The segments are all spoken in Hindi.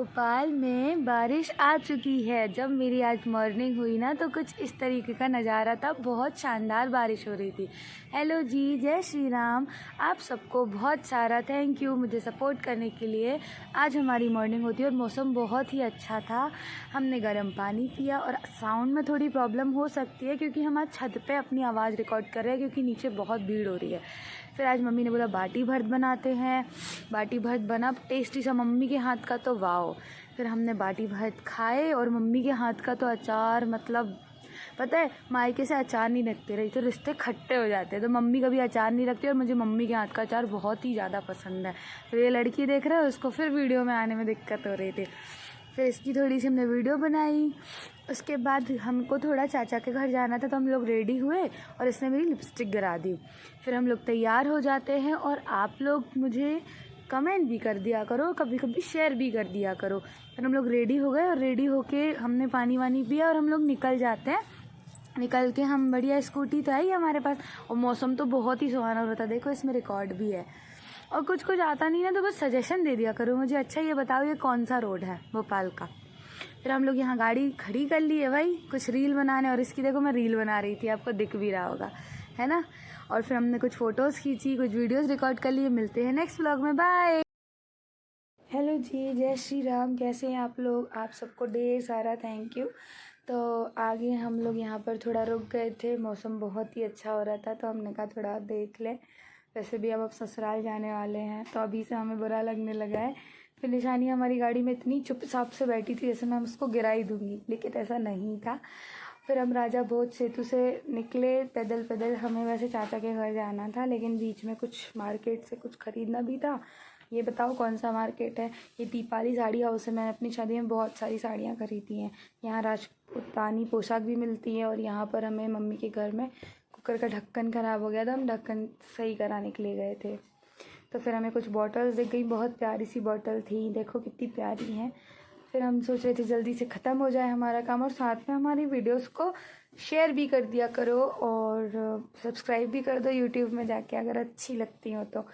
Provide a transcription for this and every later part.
भोपाल में बारिश आ चुकी है। जब मेरी आज मॉर्निंग हुई ना तो कुछ इस तरीके का नज़ारा था, बहुत शानदार बारिश हो रही थी। हेलो जी, जय श्री राम। आप सबको बहुत सारा थैंक यू मुझे सपोर्ट करने के लिए। आज हमारी मॉर्निंग होती है और मौसम बहुत ही अच्छा था। हमने गर्म पानी पिया और साउंड में थोड़ी प्रॉब्लम हो सकती है क्योंकि हम आज छत पे अपनी आवाज़ रिकॉर्ड कर रहे हैं क्योंकि नीचे बहुत भीड़ हो रही है। फिर आज मम्मी ने बोला बाटी भर्त बनाते हैं। बाटी भर्त बना टेस्टी सा, मम्मी के हाथ का तो वाओ। फिर हमने बाटी भर्त खाए और मम्मी के हाथ का तो अचार, मतलब पता है मायके से अचार नहीं रखते रही तो रिश्ते खट्टे हो जाते हैं, तो मम्मी कभी अचार नहीं रखती और मुझे मम्मी के हाथ का अचार बहुत ही ज़्यादा पसंद है। तो ये लड़की देख रहा है, उसको फिर वीडियो में आने में दिक्कत हो रही थी। फिर इसकी थोड़ी सी हमने वीडियो बनाई। उसके बाद हमको थोड़ा चाचा के घर जाना था तो हम लोग रेडी हुए और इसने मेरी लिपस्टिक गिरा दी। फिर हम लोग तैयार हो जाते हैं और आप लोग मुझे कमेंट भी कर दिया करो, कभी कभी शेयर भी कर दिया करो। फिर हम लोग रेडी हो गए और रेडी होके हमने पानी वानी पिया और हम लोग निकल जाते हैं। निकल के हम बढ़िया, स्कूटी तो आई हमारे पास और मौसम तो बहुत ही सुहाना हो रहा था। देखो इसमें रिकॉर्ड भी है। और कुछ आता नहीं ना तो बस सजेशन दे दिया करो मुझे। अच्छा ये बताओ ये कौन सा रोड है भोपाल का। फिर हम लोग यहाँ गाड़ी खड़ी कर ली है भाई कुछ रील बनाने, और इसकी देखो मैं रील बना रही थी, आपको दिख भी रहा होगा, है ना। और फिर हमने कुछ फ़ोटोज़ खींची, कुछ वीडियोज़ रिकॉर्ड कर लिए। मिलते हैं नेक्स्ट व्लॉग में, बाय। हेलो जी, जय श्री राम। कैसे हैं आप लोग? आप सबको ढेर सारा थैंक यू। तो आगे हम लोग यहाँ पर थोड़ा रुक गए थे, मौसम बहुत ही अच्छा हो रहा था तो हमने कहा थोड़ा देख लें। वैसे भी अब ससुराल जाने वाले हैं तो अभी से हमें बुरा लगने लगा है। फिर निशानी हमारी गाड़ी में इतनी चुपचाप से बैठी थी जैसे मैं उसको गिरा ही दूँगी, लेकिन ऐसा नहीं था। फिर हम राजा भोज सेतु से निकले पैदल पैदल। हमें वैसे चाचा के घर जाना था लेकिन बीच में कुछ मार्केट से कुछ ख़रीदना भी था। ये बताओ कौन सा मार्केट है? ये दीपाली साड़ी हाउस है। मैंने अपनी शादी में बहुत सारी साड़ियाँ खरीदी हैं। यहाँ राजपूतानी पोशाक भी मिलती है। और यहाँ पर हमें मम्मी के घर में कुकर का ढक्कन ख़राब हो गया था, हम ढक्कन सही कराने के लिए गए थे। तो फिर हमें कुछ बॉटल्स दिख गई, बहुत प्यारी सी बॉटल थी, देखो कितनी प्यारी हैं। फिर हम सोच रहे थे जल्दी से ख़त्म हो जाए हमारा काम और साथ में हमारी वीडियोस को शेयर भी कर दिया करो और सब्सक्राइब भी कर दो यूट्यूब में जाके अगर अच्छी लगती हो तो।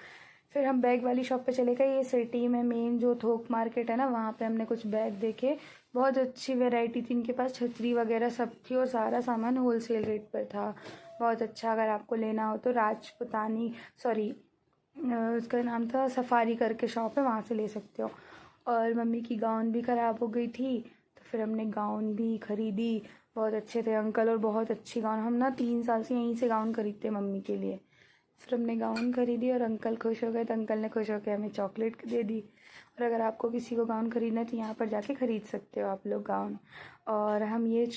फिर हम बैग वाली शॉप पे चले गए। ये सिटी में मेन जो थोक मार्केट है ना, वहाँ पे हमने कुछ बैग देखे। बहुत अच्छी वैरायटी थी इनके पास, छतरी वगैरह सब थी और सारा सामान होलसेल रेट पर था। बहुत अच्छा, अगर आपको लेना हो तो राजपूतानी, सॉरी उसका नाम था सफारी करके शॉप है, वहाँ से ले सकते हो। और मम्मी की गाउन भी ख़राब हो गई थी तो फिर हमने गाउन भी ख़रीदी। बहुत अच्छे थे अंकल और बहुत अच्छी गाउन। हम ना 3 साल से यहीं से गाउन खरीदते मम्मी के लिए। फिर हमने गाउन खरीदी और अंकल खुश हो गए तो अंकल ने खुश होकर हमें चॉकलेट दे दी। और अगर आपको किसी को गाउन खरीदना है तो यहाँ पर जाके ख़रीद सकते हो आप लोग गाउन। और हम ये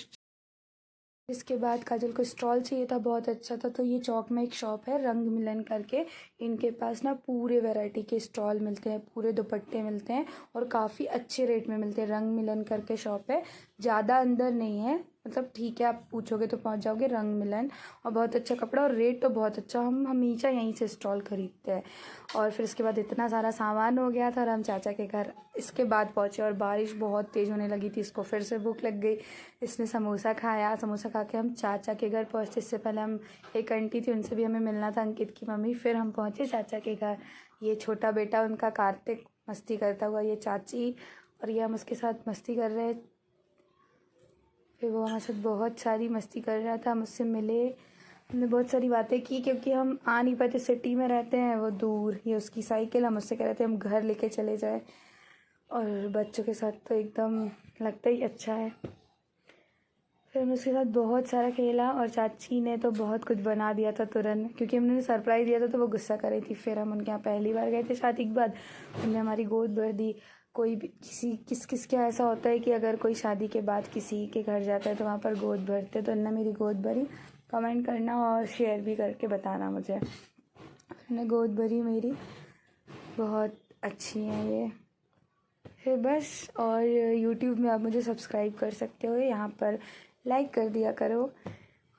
इसके बाद काजल को स्टॉल चाहिए था, बहुत अच्छा था। तो ये चौक में एक शॉप है रंग मिलन करके, इनके पास ना पूरे वैरायटी के स्टॉल मिलते हैं, पूरे दुपट्टे मिलते हैं और काफ़ी अच्छे रेट में मिलते हैं। रंग मिलन करके शॉप है, ज़्यादा अंदर नहीं है, मतलब ठीक है, आप पूछोगे तो पहुंच जाओगे। रंग मिलन, और बहुत अच्छा कपड़ा और रेट तो बहुत अच्छा। हम हमेशा यहीं से स्टॉल खरीदते हैं। और फिर इसके बाद इतना सारा सामान हो गया था और हम चाचा के घर इसके बाद पहुँचे और बारिश बहुत तेज़ होने लगी थी। इसको फिर से भूख लग गई, इसने समोसा खाया। समोसा खा के हम चाचा के घर पहुँचते। इससे पहले हम एक आंटी थी, उनसे भी हमें मिलना था, अंकित की मम्मी। फिर हम पहुँचे चाचा के घर। ये छोटा बेटा उनका कार्तिक मस्ती करता हुआ, ये चाची, और ये हम उसके साथ मस्ती कर रहे। फिर वो हमारे साथ बहुत सारी मस्ती कर रहा था, मुझसे मिले, हमने बहुत सारी बातें की क्योंकि हम आ नहीं पाते, सिटी में रहते हैं, वो दूर। ये उसकी साइकिल, हम उससे कह रहे थे हम घर लेके चले जाए। और बच्चों के साथ तो एकदम लगता ही अच्छा है। फिर हमने उसके साथ बहुत सारा खेला और चाची ने तो बहुत कुछ बना दिया था तुरंत, क्योंकि हमने सरप्राइज़ दिया था तो वो गुस्सा कर रही थी। फिर हम उनके यहाँ पहली बार गए थे शादी के बाद, उन्होंने हमारी गोद भर दी। कोई भी किस क्या ऐसा होता है कि अगर कोई शादी के बाद किसी के घर जाता है तो वहाँ पर गोद भरते, तो उन्होंने मेरी गोद भरी। कमेंट करना और शेयर भी करके बताना मुझे। उन्होंने गोद भरी मेरी, बहुत अच्छी हैं ये। फिर बस, और यूट्यूब में आप मुझे सब्सक्राइब कर सकते हो, यहाँ पर लाइक कर दिया करो।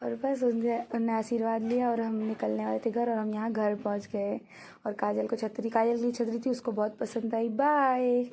और बस उनने आशीर्वाद लिया और हम निकलने वाले थे घर, और हम यहाँ घर पहुँच गए। और काजल की छतरी थी, उसको बहुत पसंद आई। बाय।